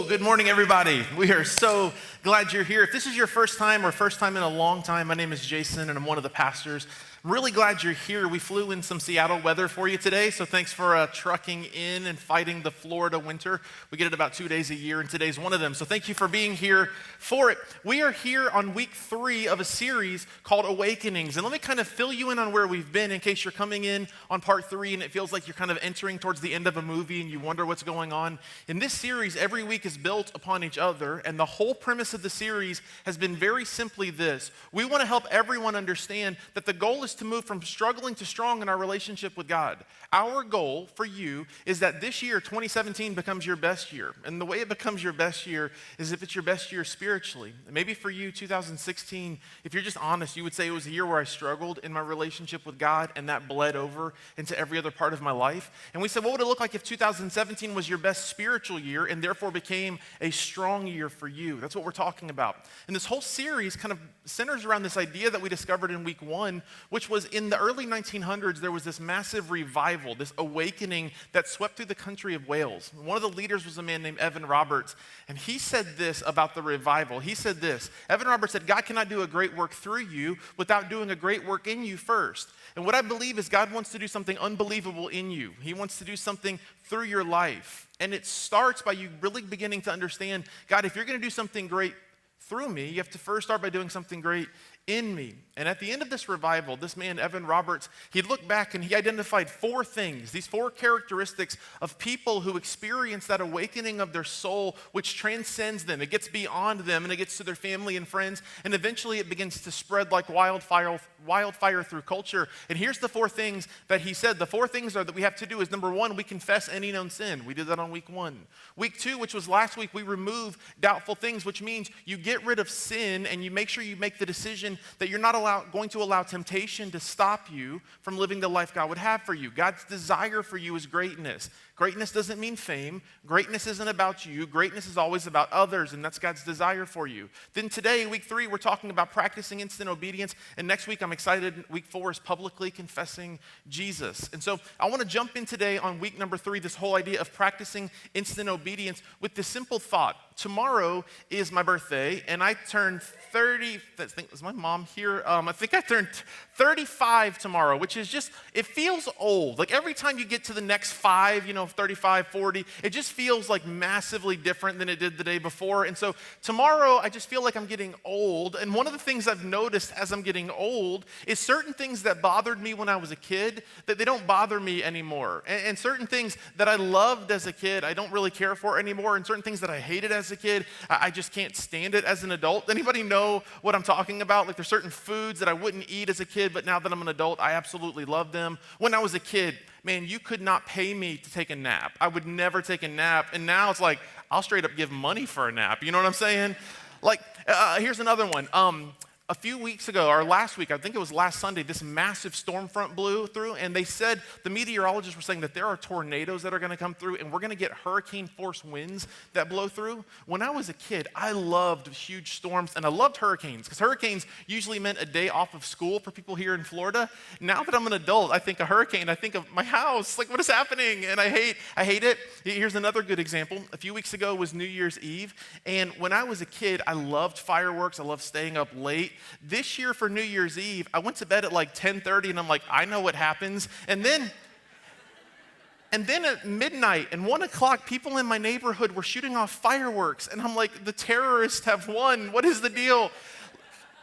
Good morning, everybody. We are so glad you're here. If this is your first time or first time in a long time, my name is Jason and I'm one of the pastors. I'm really glad you're here. We flew in some Seattle weather for you today, so thanks for trucking in and fighting the Florida winter. We get it about 2 days a year, and today's one of them. So thank you for being here for it. We are here on week 3 of a series called Awakenings, and let me kind of fill you in on where we've been in case you're coming in on part 3 and it feels like you're kind of entering towards the end of a movie and you wonder what's going on. In this series, every week is built upon each other, and the whole premise of the series has been very simply this. We want to help everyone understand that the goal is to move from struggling to strong in our relationship with God. Our goal for you is that this year, 2017, becomes your best year. And the way it becomes your best year is if it's your best year spiritually. Maybe for you, 2016, if you're just honest, you would say it was a year where I struggled in my relationship with God, and that bled over into every other part of my life. And we said, what would it look like if 2017 was your best spiritual year and therefore became a strong year for you? That's what we're talking about. And this whole series kind of centers around this idea that we discovered in week 1, which was in the early 1900s, there was this massive revival, this awakening that swept through the country of Wales. One of the leaders was a man named Evan Roberts, and he said this about the revival. He said this, Evan Roberts said, God cannot do a great work through you without doing a great work in you first. And what I believe is God wants to do something unbelievable in you. He wants to do something through your life. And it starts by you really beginning to understand, God, if you're going to do something great through me, you have to first start by doing something great in me. And at the end of this revival, this man, Evan Roberts, he looked back and he identified 4 things, these 4 characteristics of people who experience that awakening of their soul, which transcends them. It gets beyond them and it gets to their family and friends, and eventually it begins to spread like wildfire through culture. And here's the 4 things that he said. The 4 things that we have to do is, number 1, we confess any known sin. We did that on week 1. Week 2, which was last week, we remove doubtful things, which means you get rid of sin and you make sure you make the decision that you're not going to allow temptation to stop you from living the life God would have for you. God's desire for you is greatness. Greatness doesn't mean fame. Greatness isn't about you. Greatness is always about others, and that's God's desire for you. Then today, week 3, we're talking about practicing instant obedience, and next week, I'm excited, week 4 is publicly confessing Jesus. And so I want to jump in today on week number 3, this whole idea of practicing instant obedience with this simple thought. Tomorrow is my birthday, and I turn 30, is my mom here? I think I turned 35 tomorrow, which is just, it feels old. Like every time you get to the next 5, 35, 40, it just feels like massively different than it did the day before. And so tomorrow, I just feel like I'm getting old. And one of the things I've noticed as I'm getting old is certain things that bothered me when I was a kid, that they don't bother me anymore. And certain things that I loved as a kid, I don't really care for anymore. And certain things that I hated as a kid, I just can't stand it as an adult. Anybody know what I'm talking about? Like there's certain foods that I wouldn't eat as a kid, but now that I'm an adult, I absolutely love them. When I was a kid, man, you could not pay me to take a nap. I would never take a nap. And now it's like, I'll straight up give money for a nap. You know what I'm saying? Like, here's another one. A few weeks ago, or last week, I think it was last Sunday, this massive storm front blew through, and they said, the meteorologists were saying that there are tornadoes that are going to come through, and we're going to get hurricane force winds that blow through. When I was a kid, I loved huge storms, and I loved hurricanes, because hurricanes usually meant a day off of school for people here in Florida. Now that I'm an adult, I think a hurricane, I think of my house, like what is happening? And I hate it. Here's another good example. A few weeks ago was New Year's Eve, and when I was a kid, I loved fireworks, I loved staying up late. This year for New Year's Eve, I went to bed at like 10:30 and I'm like, I know what happens. And then at midnight and 1 o'clock, people in my neighborhood were shooting off fireworks. And I'm like, the terrorists have won. What is the deal?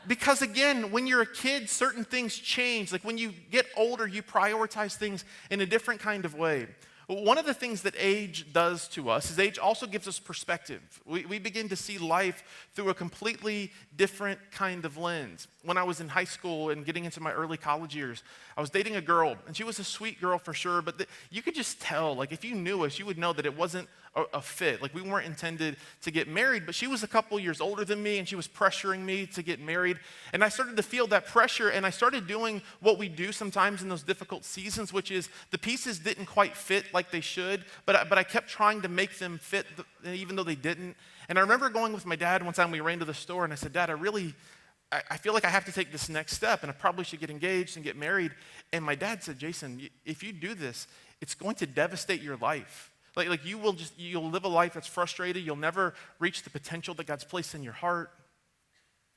Because again, when you're a kid, certain things change. Like when you get older, you prioritize things in a different kind of way. One of the things that age does to us is age also gives us perspective. We begin to see life through a completely different kind of lens. When I was in high school and getting into my early college years, I was dating a girl, and she was a sweet girl for sure, but you could just tell, like if you knew us, you would know that it wasn't a fit. Like we weren't intended to get married, but she was a couple years older than me, and she was pressuring me to get married. And I started to feel that pressure, and I started doing what we do sometimes in those difficult seasons, which is the pieces didn't quite fit like they should, but I kept trying to make them fit even though they didn't. And I remember going with my dad one time, we ran to the store, and I said, Dad, I feel like I have to take this next step, and I probably should get engaged and get married. And my dad said, Jason, if you do this, it's going to devastate your life. Like you'll live a life that's frustrated. You'll never reach the potential that God's placed in your heart.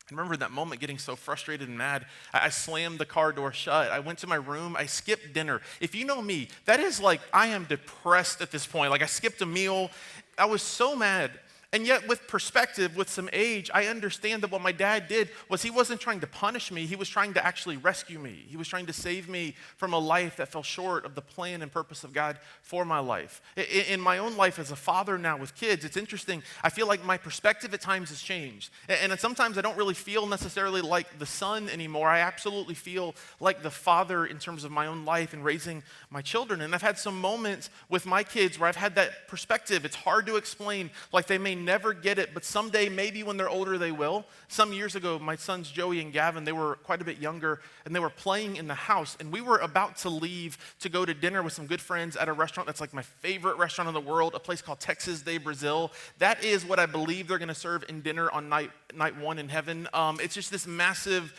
I remember that moment getting so frustrated and mad. I slammed the car door shut. I went to my room. I skipped dinner. If you know me, that is like I am depressed at this point. Like I skipped a meal. I was so mad. And yet with perspective, with some age, I understand that what my dad did was he wasn't trying to punish me. He was trying to actually rescue me. He was trying to save me from a life that fell short of the plan and purpose of God for my life. In my own life as a father now with kids, it's interesting. I feel like my perspective at times has changed. And sometimes I don't really feel necessarily like the son anymore. I absolutely feel like the father in terms of my own life and raising my children. And I've had some moments with my kids where I've had that perspective. It's hard to explain, like they may never get it, but someday, maybe when they're older, they will. Some years ago, my sons Joey and Gavin, they were quite a bit younger, and they were playing in the house, and we were about to leave to go to dinner with some good friends at a restaurant that's like my favorite restaurant in the world, a place called Texas de Brazil. That is what I believe they're going to serve in dinner on night one in heaven. It's just this massive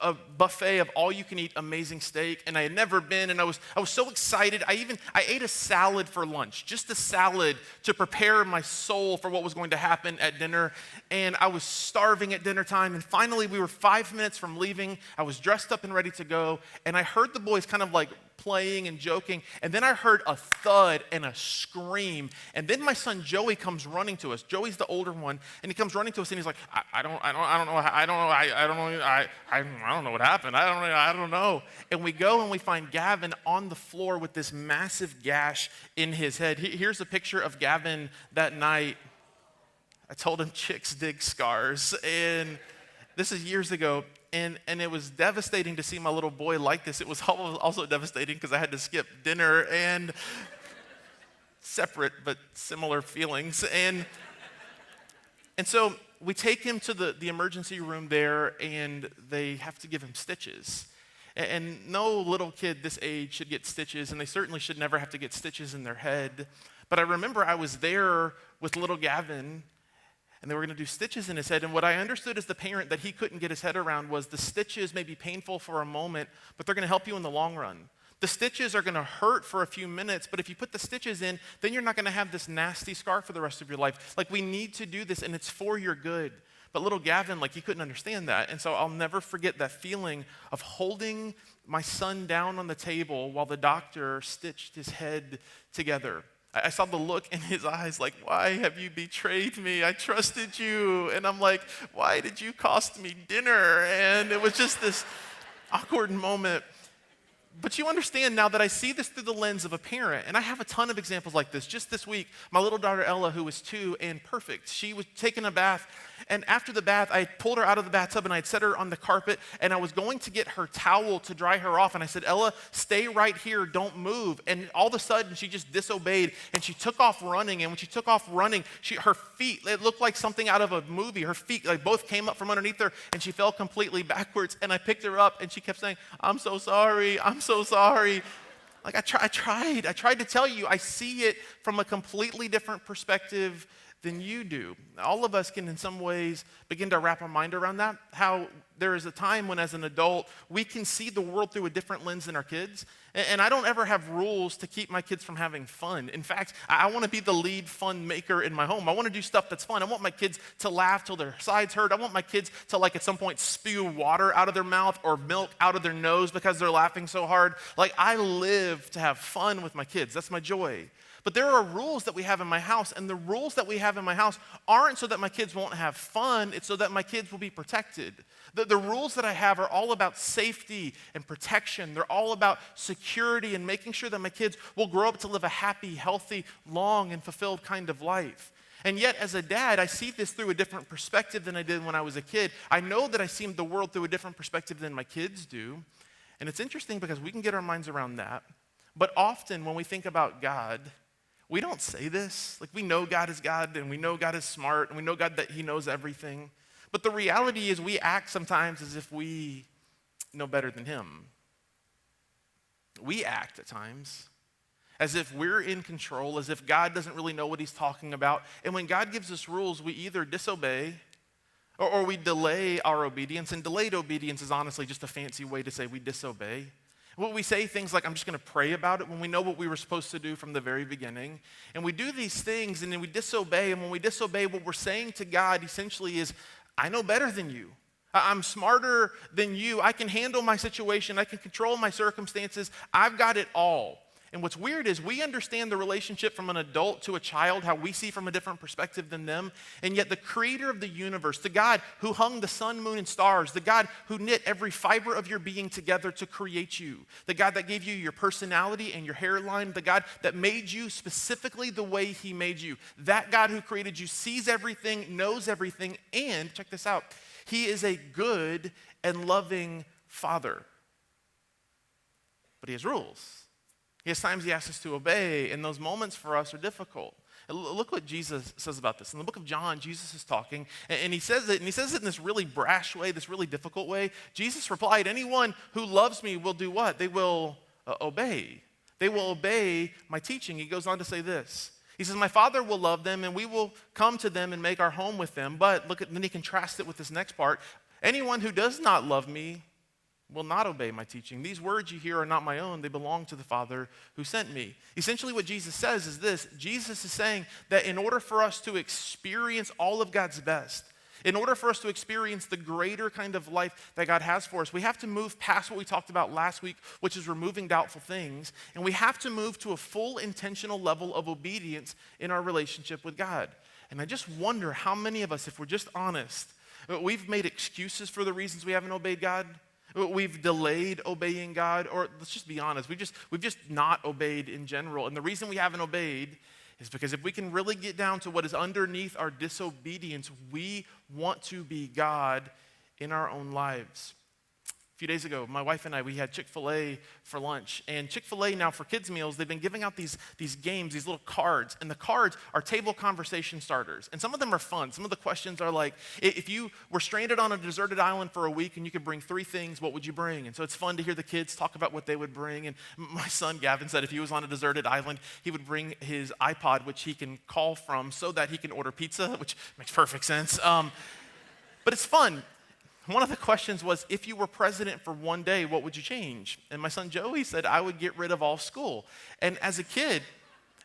a buffet of all-you-can-eat amazing steak, and I had never been, and I was so excited. I ate a salad for lunch, just a salad to prepare my soul for what was going to happen at dinner, and I was starving at dinner time, and finally we were 5 minutes from leaving. I was dressed up and ready to go, and I heard the boys kind of like playing and joking, and then I heard a thud and a scream, and then my son Joey comes running to us. Joey's the older one, and he comes running to us, and he's like, I don't know what happened. I don't know. And we go and we find Gavin on the floor with this massive gash in his head. Here's a picture of Gavin that night. I told him chicks dig scars, and this is years ago. And it was devastating to see my little boy like this. It was also devastating because I had to skip dinner, and separate but similar feelings. And so we take him to the emergency room there, and they have to give him stitches. And no little kid this age should get stitches, and they certainly should never have to get stitches in their head. But I remember I was there with little Gavin, and they were going to do stitches in his head. And what I understood as the parent that he couldn't get his head around was the stitches may be painful for a moment, but they're going to help you in the long run. The stitches are going to hurt for a few minutes, but if you put the stitches in, then you're not going to have this nasty scar for the rest of your life. Like, we need to do this, and it's for your good. But little Gavin, like, he couldn't understand that. And so I'll never forget that feeling of holding my son down on the table while the doctor stitched his head together. I saw the look in his eyes like, why have you betrayed me? I trusted you. And I'm like, why did you cost me dinner? And it was just this awkward moment. But you understand now that I see this through the lens of a parent, and I have a ton of examples like this. Just this week, my little daughter Ella, who was 2 and perfect, she was taking a bath, and after the bath, I pulled her out of the bathtub and I'd set her on the carpet, and I was going to get her towel to dry her off, and I said, Ella, stay right here, don't move. And all of a sudden, she just disobeyed, and she took off running, and when she took off running, her feet, it looked like something out of a movie. Her feet like both came up from underneath her, and she fell completely backwards, and I picked her up, and she kept saying, I'm so sorry, I'm so sorry. Like, I tried to tell you, I see it from a completely different perspective than you do. All of us can in some ways begin to wrap our mind around that, how there is a time when as an adult, we can see the world through a different lens than our kids. And I don't ever have rules to keep my kids from having fun. In fact, I want to be the lead fun maker in my home. I want to do stuff that's fun. I want my kids to laugh till their sides hurt. I want my kids to, like, at some point spew water out of their mouth or milk out of their nose because they're laughing so hard. Like, I live to have fun with my kids. That's my joy. But there are rules that we have in my house, and the rules that we have in my house aren't so that my kids won't have fun, it's so that my kids will be protected. The rules that I have are all about safety and protection. They're all about security and making sure that my kids will grow up to live a happy, healthy, long, and fulfilled kind of life. And yet, as a dad, I see this through a different perspective than I did when I was a kid. I know that I see the world through a different perspective than my kids do. And it's interesting because we can get our minds around that. But often when we think about God, we don't say this. Like, we know God is God, and we know God is smart, and we know God that He knows everything. But the reality is we act sometimes as if we know better than Him. We act at times as if we're in control, as if God doesn't really know what He's talking about. And when God gives us rules, we either disobey or we delay our obedience. And delayed obedience is honestly just a fancy way to say we disobey. We say things like, I'm just going to pray about it when we know what we were supposed to do from the very beginning. And we do these things and then we disobey. And when we disobey, what we're saying to God essentially is, I know better than you. I'm smarter than you. I can handle my situation. I can control my circumstances. I've got it all. And what's weird is we understand the relationship from an adult to a child, how we see from a different perspective than them. And yet the creator of the universe, the God who hung the sun, moon, and stars, the God who knit every fiber of your being together to create you, the God that gave you your personality and your hairline, the God that made you specifically the way he made you, that God who created you sees everything, knows everything, and check this out, he is a good and loving father. But he has rules. He has times he asks us to obey, and those moments for us are difficult. Look what Jesus says about this. In the book of John, Jesus is talking, and he says it in this really brash way, this really difficult way. Jesus replied, anyone who loves me will do what? They will obey. They will obey my teaching. He goes on to say this. He says, my Father will love them, and we will come to them and make our home with them. But then he contrasts it with this next part. Anyone who does not love me will not obey my teaching. These words you hear are not my own. They belong to the Father who sent me. Essentially what Jesus says is this. Jesus is saying that in order for us to experience all of God's best, in order for us to experience the greater kind of life that God has for us, we have to move past what we talked about last week, which is removing doubtful things, and we have to move to a full intentional level of obedience in our relationship with God. And I just wonder how many of us, if we're just honest, we've made excuses for the reasons we haven't obeyed God. We've delayed obeying God, or let's just be honest, we've just not obeyed in general. And the reason we haven't obeyed is because if we can really get down to what is underneath our disobedience, we want to be God in our own lives. A few days ago, my wife and I, we had Chick-fil-A for lunch. And Chick-fil-A now for kids' meals, they've been giving out these games, these little cards. And the cards are table conversation starters. And some of them are fun. Some of the questions are like, if you were stranded on a deserted island for a week and you could bring 3 things, what would you bring? And so it's fun to hear the kids talk about what they would bring. And my son, Gavin, said if he was on a deserted island, he would bring his iPod, which he can call from so that he can order pizza, which makes perfect sense. But it's fun. One of the questions was, if you were president for one day, what would you change? And my son Joey said, I would get rid of all school. And as a kid,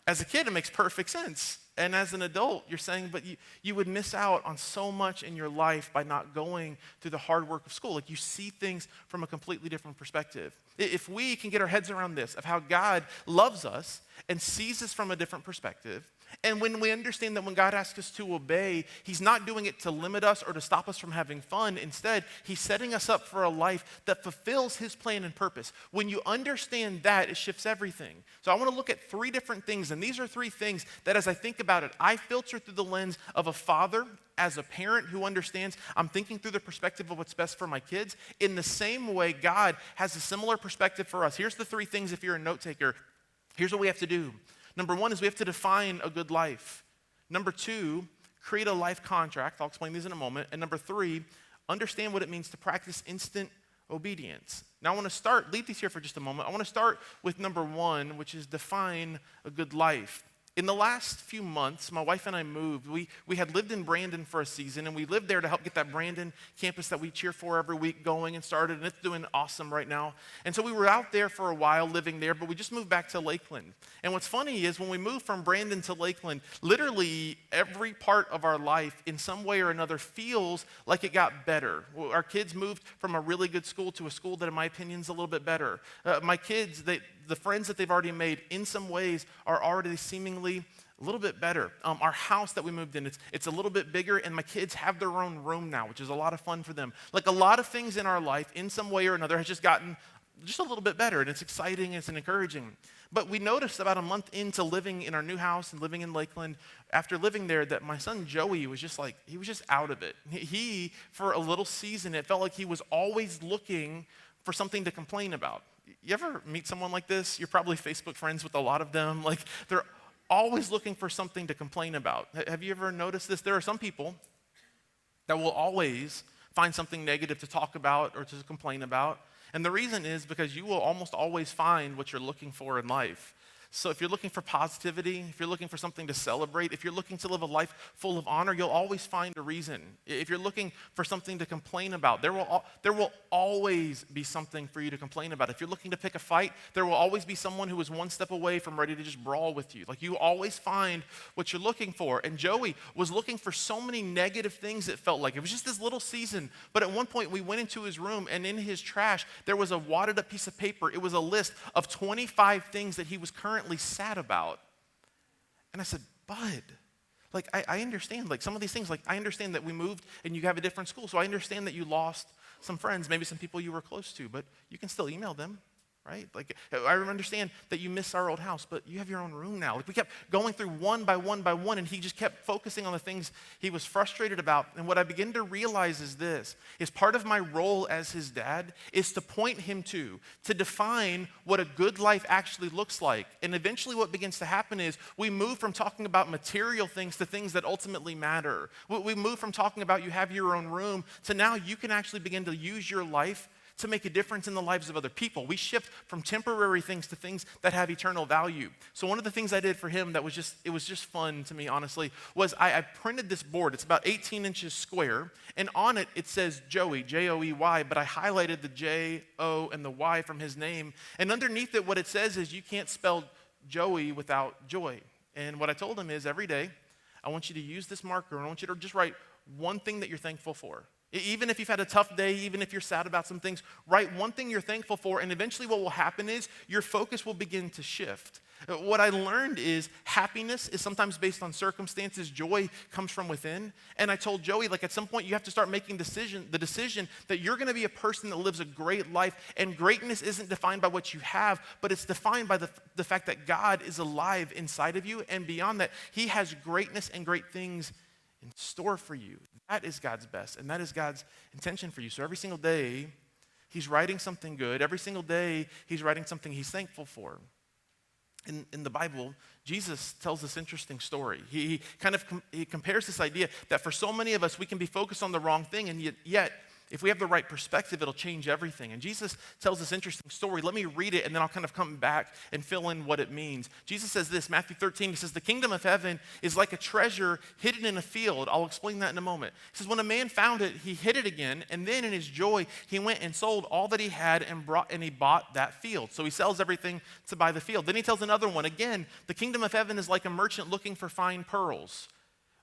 it makes perfect sense. And as an adult, you're saying, but you would miss out on so much in your life by not going through the hard work of school. Like you see things from a completely different perspective. If we can get our heads around this, of how God loves us and sees us from a different perspective, and when we understand that when God asks us to obey, he's not doing it to limit us or to stop us from having fun. Instead, he's setting us up for a life that fulfills his plan and purpose. When you understand that, it shifts everything. So I want to look at 3 different things, and these are 3 things that as I think about it, I filter through the lens of a father, as a parent who understands I'm thinking through the perspective of what's best for my kids. In the same way, God has a similar perspective for us. Here's the 3 things if you're a note taker. Here's what we have to do. Number 1 is we have to define a good life. Number 2, create a life contract. I'll explain these in a moment. And number 3, understand what it means to practice instant obedience. Now I want to leave these here for just a moment. I want to start with number 1, which is define a good life. In the last few months, my wife and I moved. We had lived in Brandon for a season, and we lived there to help get that Brandon campus that we cheer for every week going and started, and it's doing awesome right now. And so we were out there for a while living there, but we just moved back to Lakeland. And what's funny is when we moved from Brandon to Lakeland, literally every part of our life in some way or another feels like it got better. Our kids moved from a really good school to a school that in my opinion is a little bit better. My kids, the friends that they've already made in some ways are already seemingly a little bit better. Our house that we moved in, it's a little bit bigger, and my kids have their own room now, which is a lot of fun for them. Like a lot of things in our life, in some way or another, has just gotten just a little bit better, and it's exciting, and it's encouraging. But we noticed about a month into living in our new house and living in Lakeland, after living there, that my son Joey was just out of it. He, for a little season, it felt like he was always looking for something to complain about. You ever meet someone like this? You're probably Facebook friends with a lot of them. Like they're always looking for something to complain about. Have you ever noticed this? There are some people that will always find something negative to talk about or to complain about. And the reason is because you will almost always find what you're looking for in life. So if you're looking for positivity, if you're looking for something to celebrate, if you're looking to live a life full of honor, you'll always find a reason. If you're looking for something to complain about, there will always be something for you to complain about. If you're looking to pick a fight, there will always be someone who is one step away from ready to just brawl with you. Like, you always find what you're looking for. And Joey was looking for so many negative things, it felt like. It was just this little season. But at one point we went into his room, and in his trash there was a wadded up piece of paper. It was a list of 25 things that he was currently sad about. And I said, Bud, like, I understand, like, some of these things, like, I understand that we moved and you have a different school, so I understand that you lost some friends, maybe some people you were close to, but you can still email them, right? Like, I understand that you miss our old house, but you have your own room now. Like, we kept going through one by one by one, and he just kept focusing on the things he was frustrated about. And what I began to realize is this, is part of my role as his dad is to point him to define what a good life actually looks like. And eventually what begins to happen is we move from talking about material things to things that ultimately matter. We move from talking about you have your own room to now you can actually begin to use your life to make a difference in the lives of other people. We shift from temporary things to things that have eternal value. So one of the things I did for him that was just fun to me, honestly, was I printed this board. It's about 18 inches square, and on it says Joey, J-O-E-Y, but I highlighted the J, O, and the Y from his name. And underneath it, what it says is you can't spell Joey without joy. And what I told him is every day, I want you to use this marker, and I want you to just write one thing that you're thankful for. Even if you've had a tough day, even if you're sad about some things, write one thing you're thankful for, and eventually what will happen is your focus will begin to shift. What I learned is happiness is sometimes based on circumstances. Joy comes from within. And I told Joey, like, at some point you have to start making the decision that you're going to be a person that lives a great life, and greatness isn't defined by what you have, but it's defined by the fact that God is alive inside of you, and beyond that, he has greatness and great things in store for you. That is God's best, and that is God's intention for you. So every single day, he's writing something good. Every single day, he's writing something he's thankful for. In the Bible, Jesus tells this interesting story. He compares this idea that for so many of us, we can be focused on the wrong thing, and yet if we have the right perspective, it'll change everything. And Jesus tells this interesting story. Let me read it, and then I'll kind of come back and fill in what it means. Jesus says this, Matthew 13, he says, the kingdom of heaven is like a treasure hidden in a field. I'll explain that in a moment. He says, when a man found it, he hid it again, and then in his joy, he went and sold all that he had and he bought that field. So he sells everything to buy the field. Then he tells another one, again, the kingdom of heaven is like a merchant looking for fine pearls.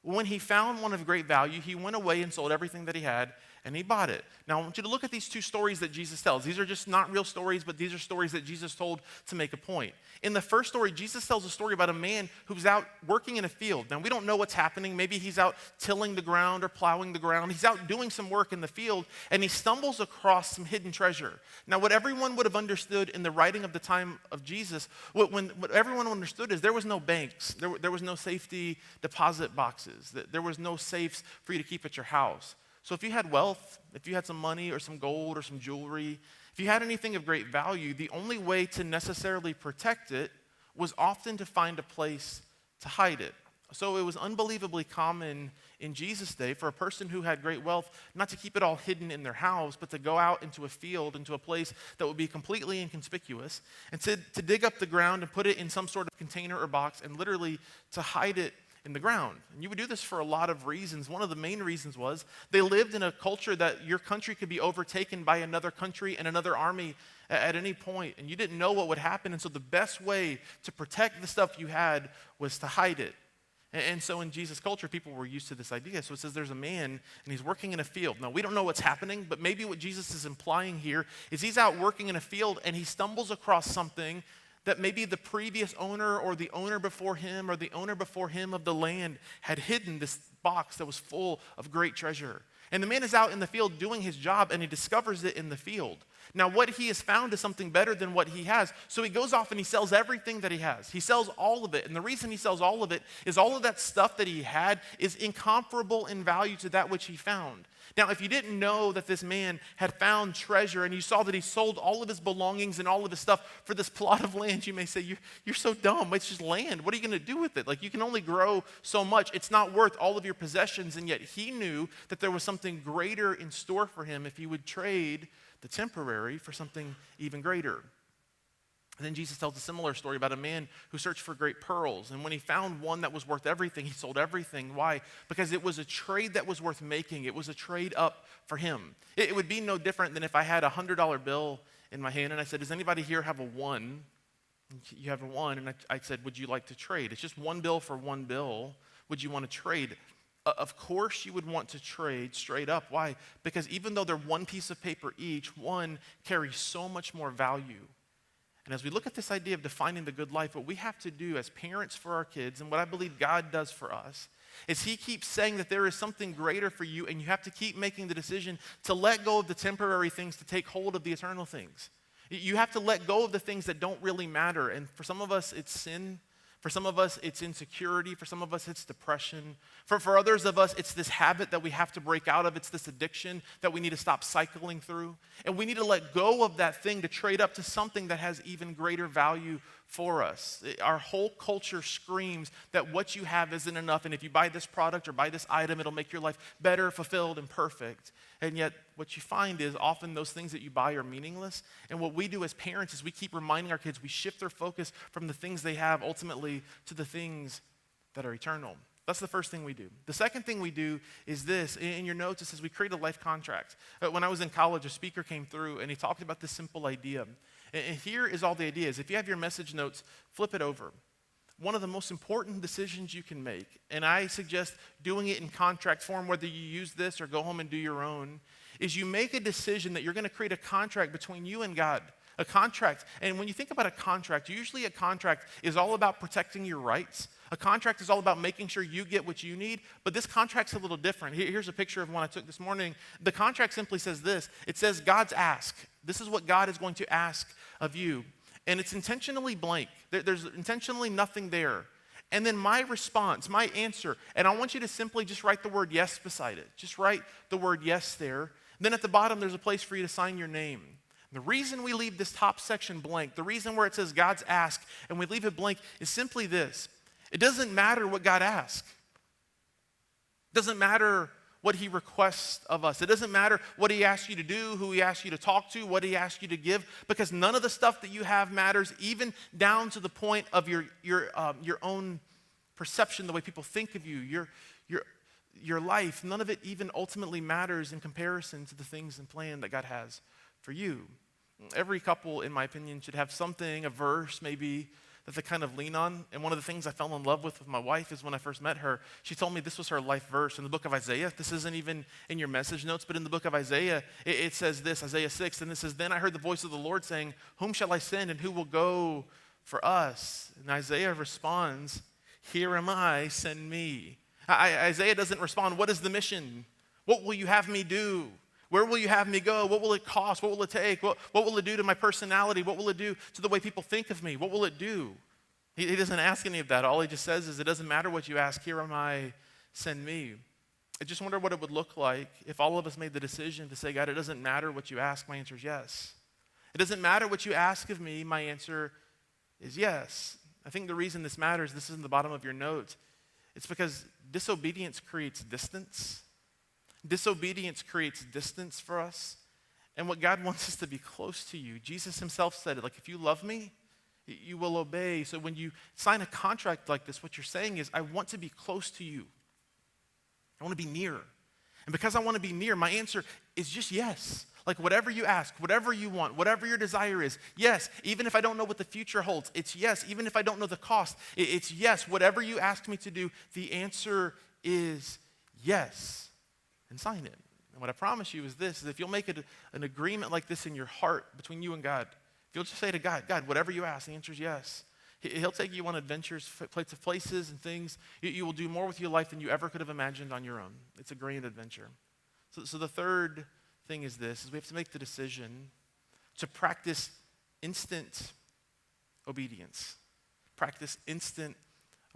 When he found one of great value, he went away and sold everything that he had, and he bought it. Now, I want you to look at these two stories that Jesus tells. These are just not real stories, but these are stories that Jesus told to make a point. In the first story, Jesus tells a story about a man who's out working in a field. Now, we don't know what's happening. Maybe he's out tilling the ground or plowing the ground. He's out doing some work in the field, and he stumbles across some hidden treasure. Now, what everyone would have understood in the writing of the time of Jesus, what everyone understood is there was no banks. There was no safety deposit boxes. There was no safes for you to keep at your house. So if you had wealth, if you had some money or some gold or some jewelry, if you had anything of great value, the only way to necessarily protect it was often to find a place to hide it. So it was unbelievably common in Jesus' day for a person who had great wealth not to keep it all hidden in their house, but to go out into a field, into a place that would be completely inconspicuous, and to dig up the ground and put it in some sort of container or box and literally to hide it in the ground. And you would do this for a lot of reasons. One of the main reasons was they lived in a culture that your country could be overtaken by another country and another army at any point, and you didn't know what would happen. And so the best way to protect the stuff you had was to hide it. And so in Jesus' culture, people were used to this idea. So it says there's a man, and he's working in a field. Now, we don't know what's happening, but maybe what Jesus is implying here is he's out working in a field, and he stumbles across something that maybe the previous owner or the owner before him or the owner before him of the land had hidden this box that was full of great treasure. And the man is out in the field doing his job, and he discovers it in the field. Now, what he has found is something better than what he has. So he goes off and he sells everything that he has. He sells all of it. And the reason he sells all of it is all of that stuff that he had is incomparable in value to that which he found. Now, if you didn't know that this man had found treasure and you saw that he sold all of his belongings and all of his stuff for this plot of land, you may say, you're so dumb. It's just land. What are you going to do with it? Like, you can only grow so much. It's not worth all of your possessions. And yet he knew that there was something greater in store for him if he would trade the temporary for something even greater. And then Jesus tells a similar story about a man who searched for great pearls. And when he found one that was worth everything, he sold everything. Why? Because it was a trade that was worth making. It was a trade up for him. It would be no different than if I had a $100 bill in my hand and I said, does anybody here have a one? You have a one, and I said, would you like to trade? It's just one bill for one bill. Would you want to trade? Of course you would want to trade straight up. Why? Because even though they're one piece of paper each, one carries so much more value. And as we look at this idea of defining the good life, what we have to do as parents for our kids, and what I believe God does for us, is he keeps saying that there is something greater for you, and you have to keep making the decision to let go of the temporary things to take hold of the eternal things. You have to let go of the things that don't really matter. And for some of us, it's sin. For some of us, it's insecurity. For some of us, it's depression. For others of us, it's this habit that we have to break out of. It's this addiction that we need to stop cycling through. And we need to let go of that thing to trade up to something that has even greater value for us. Our whole culture screams that what you have isn't enough, and if you buy this product or buy this item, it'll make your life better, fulfilled, and perfect. And yet, what you find is often those things that you buy are meaningless. And what we do as parents is we keep reminding our kids, we shift their focus from the things they have ultimately to the things that are eternal. That's the first thing we do. The second thing we do is this. In your notes, it says we create a life contract. When I was in college, a speaker came through and he talked about this simple idea. And here is all the ideas. If you have your message notes, flip it over. One of the most important decisions you can make, and I suggest doing it in contract form, whether you use this or go home and do your own, is you make a decision that you're going to create a contract between you and God. A contract. And when you think about a contract, usually a contract is all about protecting your rights. A contract is all about making sure you get what you need, but this contract's a little different. Here's a picture of one I took this morning. The contract simply says this. It says God's ask. This is what God is going to ask of you. And it's intentionally blank. There's intentionally nothing there. And then my response, my answer, and I want you to simply just write the word yes beside it. Just write the word yes there. Then at the bottom, there's a place for you to sign your name. The reason we leave this top section blank, the reason where it says God's ask, and we leave it blank is simply this. It doesn't matter what God asks. It doesn't matter what he requests of us. It doesn't matter what he asks you to do, who he asks you to talk to, what he asks you to give, because none of the stuff that you have matters, even down to the point of your own perception, the way people think of you, your life. None of it even ultimately matters in comparison to the things and plan that God has for you. Every couple, in my opinion, should have something, a verse maybe, that they kind of lean on. And one of the things I fell in love with my wife is when I first met her, she told me this was her life verse in the book of Isaiah. This isn't even in your message notes, but in the book of Isaiah, it says this, Isaiah 6, and it says, then I heard the voice of the Lord saying, whom shall I send and who will go for us? And Isaiah responds, here am I, send me. Isaiah doesn't respond, what is the mission? What will you have me do? Where will you have me go? What will it cost? What will it take? What will it do to my personality? What will it do to the way people think of me? What will it do? He doesn't ask any of that. All he just says is, it doesn't matter what you ask. Here am I, send me. I just wonder what it would look like if all of us made the decision to say, God, it doesn't matter what you ask. My answer is yes. It doesn't matter what you ask of me. My answer is yes. I think the reason this matters, this is in the bottom of your notes, it's because disobedience creates distance. Disobedience creates distance for us. And what God wants us to be close to you. Jesus himself said it, like, if you love me, you will obey. So when you sign a contract like this, what you're saying is, I want to be close to you. I want to be near. And because I want to be near, my answer is just yes. Like whatever you ask, whatever you want, whatever your desire is, yes. Even if I don't know what the future holds, it's yes. Even if I don't know the cost, it's yes. Whatever you ask me to do, the answer is yes. And sign it. And what I promise you is this, is if you'll make an agreement like this in your heart between you and God, if you'll just say to God, God, whatever you ask, the answer is yes. He'll take you on adventures, places and things. You will do more with your life than you ever could have imagined on your own. It's a grand adventure. So the third thing is this, is we have to make the decision to practice instant obedience. Practice instant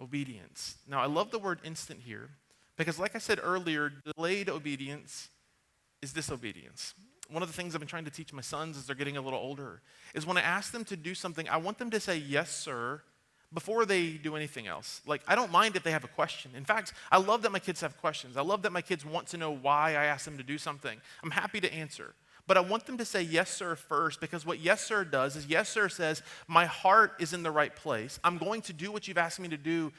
obedience. Now, I love the word instant here, because like I said earlier, delayed obedience is disobedience. One of the things I've been trying to teach my sons as they're getting a little older is when I ask them to do something, I want them to say, yes, sir, before they do anything else. Like, I don't mind if they have a question. In fact, I love that my kids have questions. I love that my kids want to know why I ask them to do something. I'm happy to answer. but I want them to say yes, sir, first, because what yes, sir does is yes, sir says, my heart is in the right place. I'm going to do what you've asked me to do.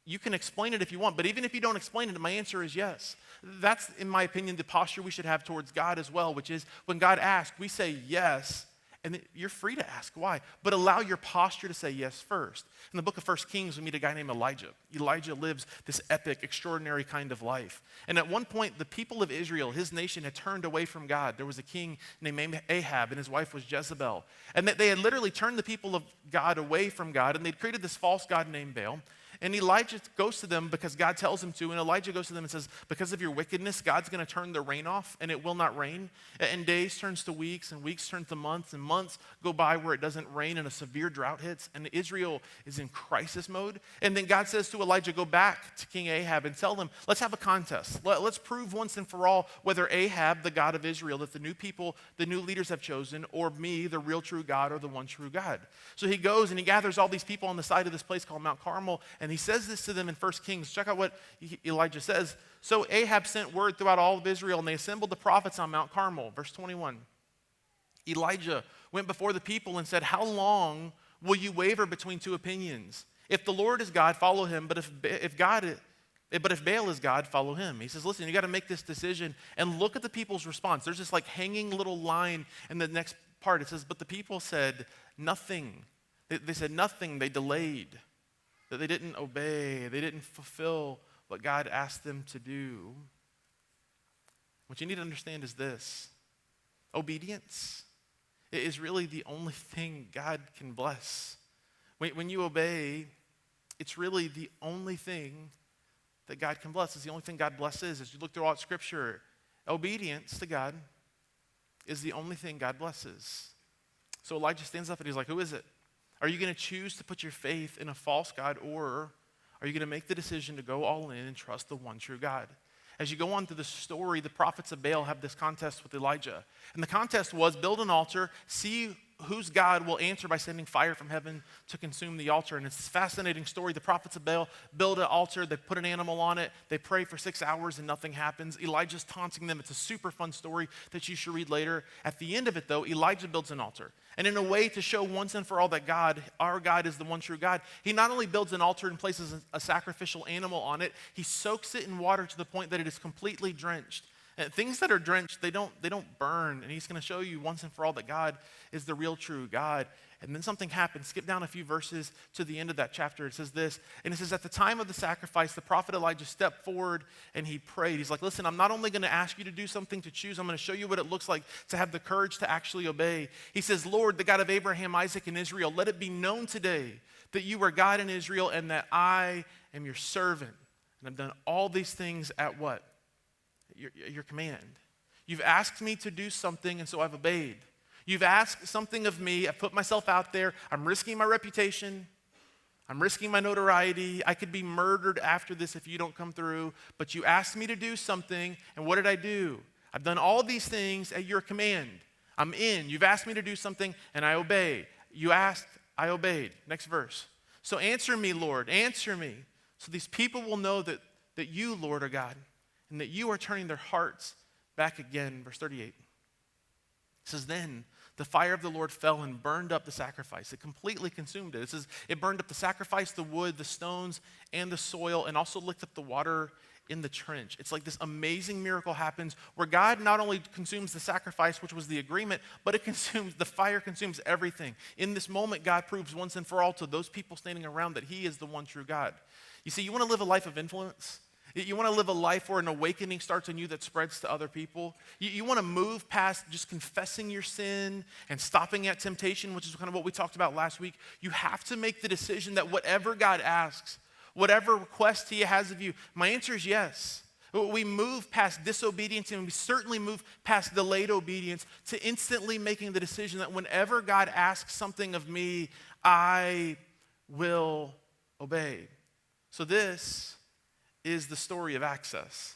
You can explain it if you want, but even if you don't explain it, my answer is yes. That's, in my opinion, the posture we should have towards God as well, which is when God asks, we say yes, and you're free to ask why, but allow your posture to say yes first. In the book of 1 Kings, we meet a guy named Elijah. Elijah lives this epic, extraordinary kind of life. And at one point, the people of Israel, his nation, had turned away from God. There was a king named Ahab, and his wife was Jezebel. And they had literally turned the people of God away from God, and they'd created this false god named Baal. And Elijah goes to them because God tells him to, and Elijah goes to them and says, because of your wickedness, God's going to turn the rain off, and it will not rain. And days turns to weeks, and weeks turn to months, and months go by where it doesn't rain, and a severe drought hits, and Israel is in crisis mode. And then God says to Elijah, go back to King Ahab and tell him, let's have a contest. Let's prove once and for all whether Ahab, the God of Israel, that the new people, the new leaders have chosen, or me, the real true God, or the one true God. So he goes and he gathers all these people on the side of this place called Mount Carmel, and he says this to them in 1 Kings. Check out what Elijah says. So Ahab sent word throughout all of Israel, and they assembled the prophets on Mount Carmel. Verse 21. Elijah went before the people and said, how long will you waver between two opinions? If the Lord is God, follow him, but if Baal is God, follow him. He says, listen, you got to make this decision, and look at the people's response. There's this like hanging little line in the next part. It says, but the people said nothing. They said nothing. They delayed. That they didn't obey, they didn't fulfill what God asked them to do. What you need to understand is this: obedience is really the only thing God can bless. When you obey, it's really the only thing that God can bless. It's the only thing God blesses. As you look throughout Scripture, obedience to God is the only thing God blesses. So Elijah stands up and he's like, who is it? Are you going to choose to put your faith in a false god, or are you going to make the decision to go all in and trust the one true God? As you go on through the story, the prophets of Baal have this contest with Elijah. And the contest was build an altar, see whose God will answer by sending fire from heaven to consume the altar. And it's this fascinating story. The prophets of Baal build an altar, they put an animal on it, they pray for 6 hours and nothing happens. Elijah's taunting them. It's a super fun story that you should read later. At the end of it though, Elijah builds an altar. And in a way to show once and for all that God, our God is the one true God, he not only builds an altar and places a sacrificial animal on it, he soaks it in water to the point that it is completely drenched. And things that are drenched, they don't burn. And he's going to show you once and for all that God is the real true God. And then something happens. Skip down a few verses to the end of that chapter. It says this, and it says, at the time of the sacrifice, the prophet Elijah stepped forward and he prayed. He's like, listen, I'm not only going to ask you to do something to choose, I'm going to show you what it looks like to have the courage to actually obey. He says, Lord, the God of Abraham, Isaac, and Israel, let it be known today that you are God in Israel and that I am your servant. And I've done all these things at what? Your command. You've asked me to do something, and so I've obeyed. You've asked something of me. I've put myself out there. I'm risking my reputation. I'm risking my notoriety. I could be murdered after this if you don't come through. But you asked me to do something, and what did I do? I've done all these things at your command. I'm in. You've asked me to do something, and I obey. You asked, I obeyed. Next verse. So answer me, Lord. Answer me. So these people will know that you, Lord, are God, and that you are turning their hearts back again. Verse 38. It says, then the fire of the Lord fell and burned up the sacrifice. It completely consumed it. It says it burned up the sacrifice, the wood, the stones, and the soil, and also licked up the water in the trench. It's like this amazing miracle happens where God not only consumes the sacrifice, which was the agreement, but the fire consumes everything. In this moment, God proves once and for all to those people standing around that he is the one true God. You see, you want to live a life of influence? You want to live a life where an awakening starts in you that spreads to other people? You want to move past just confessing your sin and stopping at temptation, which is kind of what we talked about last week. You have to make the decision that whatever God asks, whatever request he has of you, my answer is yes. We move past disobedience, and we certainly move past delayed obedience to instantly making the decision that whenever God asks something of me, I will obey. So this is the story of access.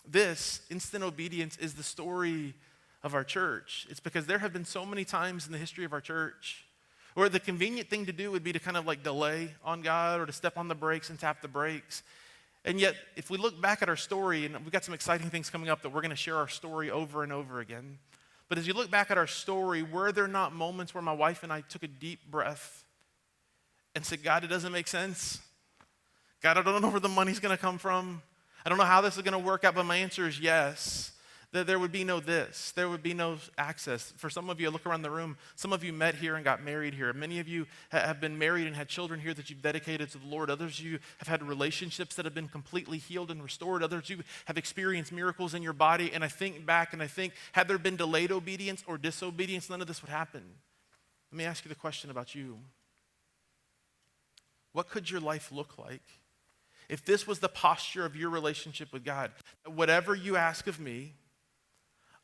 This instant obedience is the story of our church. It's because there have been so many times in the history of our church where the convenient thing to do would be to kind of like delay on God or to step on the brakes and tap the brakes. And yet, if we look back at our story, and we've got some exciting things coming up that we're going to share our story over and over again, But as you look back at our story, were there not moments where my wife and I took a deep breath and said, God, it doesn't make sense. God, I don't know where the money's going to come from. I don't know how this is going to work out, but my answer is yes. That there would be no this. There would be no access. For some of you, I look around the room, some of you met here and got married here. Many of you have been married and had children here that you've dedicated to the Lord. Others of you have had relationships that have been completely healed and restored. Others of you have experienced miracles in your body. And I think back and I think, had there been delayed obedience or disobedience, none of this would happen. Let me ask you the question about you. What could your life look like if this was the posture of your relationship with God? Whatever you ask of me,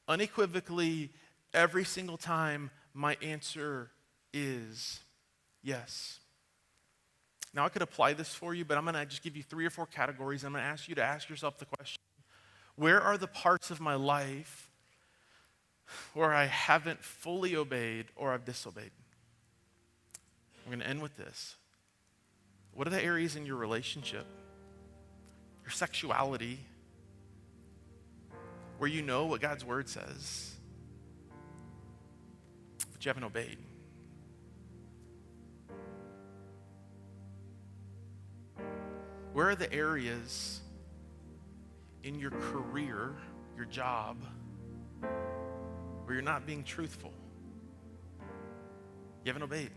unequivocally, every single time, my answer is yes. Now, I could apply this for you, but I'm going to just give you 3 or 4 categories. I'm going to ask you to ask yourself the question, where are the parts of my life where I haven't fully obeyed or I've disobeyed? I'm going to end with this. What are the areas in your relationship, your sexuality, where you know what God's word says, but you haven't obeyed? Where are the areas in your career, your job, where you're not being truthful? You haven't obeyed.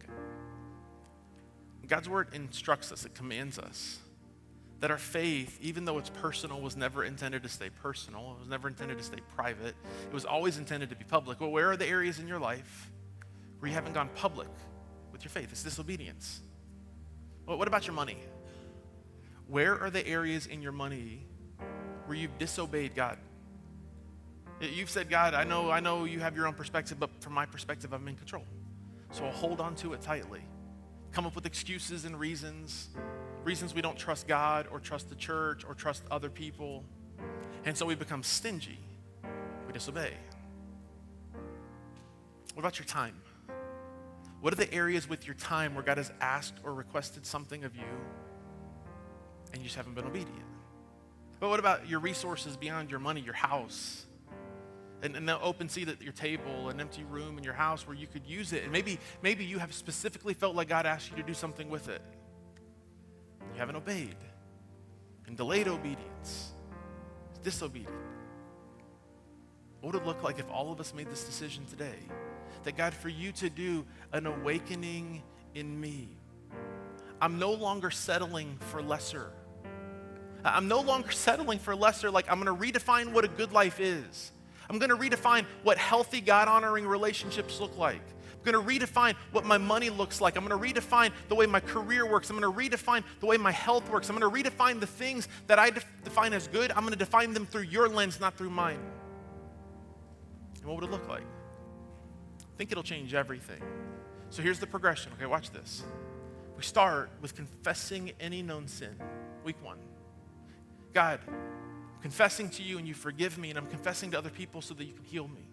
Okay. God's word instructs us, it commands us that our faith, even though it's personal, was never intended to stay personal. It was never intended to stay private. It was always intended to be public. Well, where are the areas in your life where you haven't gone public with your faith? It's disobedience. Well, what about your money? Where are the areas in your money where you've disobeyed God? You've said, God, I know you have your own perspective, but from my perspective, I'm in control. So I'll hold on to it tightly. Come up with excuses and reasons we don't trust God or trust the church or trust other people. And so we become stingy. We disobey. What about your time? What are the areas with your time where God has asked or requested something of you and you just haven't been obedient? But what about your resources beyond your money, your house? And the open seat at your table, an empty room in your house where you could use it. And maybe you have specifically felt like God asked you to do something with it. You haven't obeyed. And delayed obedience is disobedient. What would it look like if all of us made this decision today? That God, for you to do an awakening in me. I'm no longer settling for lesser. I'm no longer settling for lesser, like I'm going to redefine what a good life is. I'm going to redefine what healthy, God-honoring relationships look like. I'm going to redefine what my money looks like. I'm going to redefine the way my career works. I'm going to redefine the way my health works. I'm going to redefine the things that I define as good. I'm going to define them through your lens, not through mine. And what would it look like? I think it'll change everything. So here's the progression. Okay, watch this. We start with confessing any known sin. Week 1. God, I'm confessing to you and you forgive me, and I'm confessing to other people so that you can heal me.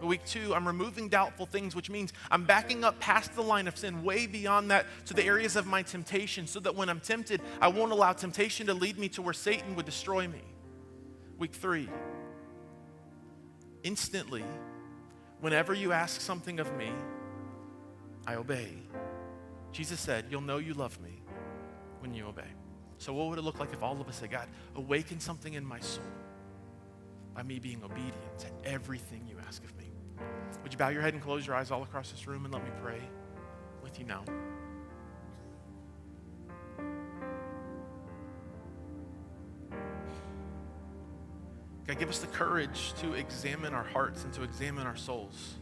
In week 2, I'm removing doubtful things, which means I'm backing up past the line of sin, way beyond that, to the areas of my temptation, so that when I'm tempted, I won't allow temptation to lead me to where Satan would destroy me. Week 3, instantly, whenever you ask something of me, I obey. Jesus said, you'll know you love me when you obey. So what would it look like if all of us said, God, awaken something in my soul by me being obedient to everything you ask of me? Would you bow your head and close your eyes all across this room and let me pray with you now? God, give us the courage to examine our hearts and to examine our souls,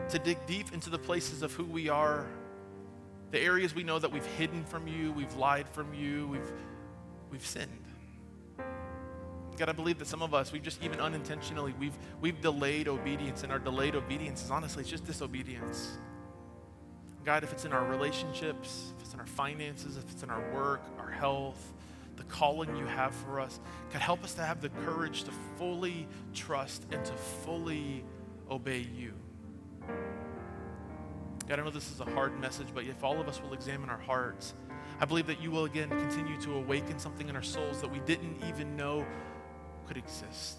to dig deep into the places of who we are, the areas we know that we've hidden from you, we've lied from you, we've sinned. God, I believe that some of us, we've just even unintentionally, we've delayed obedience, and our delayed obedience is honestly, it's just disobedience. God, if it's in our relationships, if it's in our finances, if it's in our work, our health, the calling you have for us, God, help us to have the courage to fully trust and to fully obey you. God, I know this is a hard message, but if all of us will examine our hearts, I believe that you will again continue to awaken something in our souls that we didn't even know could exist.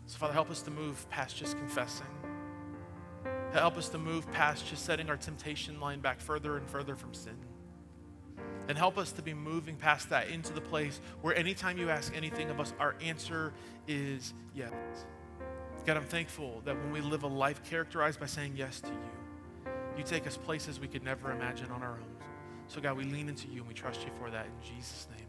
So Father, help us to move past just confessing. Help us to move past just setting our temptation line back further and further from sin. And help us to be moving past that into the place where anytime you ask anything of us, our answer is yes. God, I'm thankful that when we live a life characterized by saying yes to you, you take us places we could never imagine on our own. So God, we lean into you and we trust you for that in Jesus' name.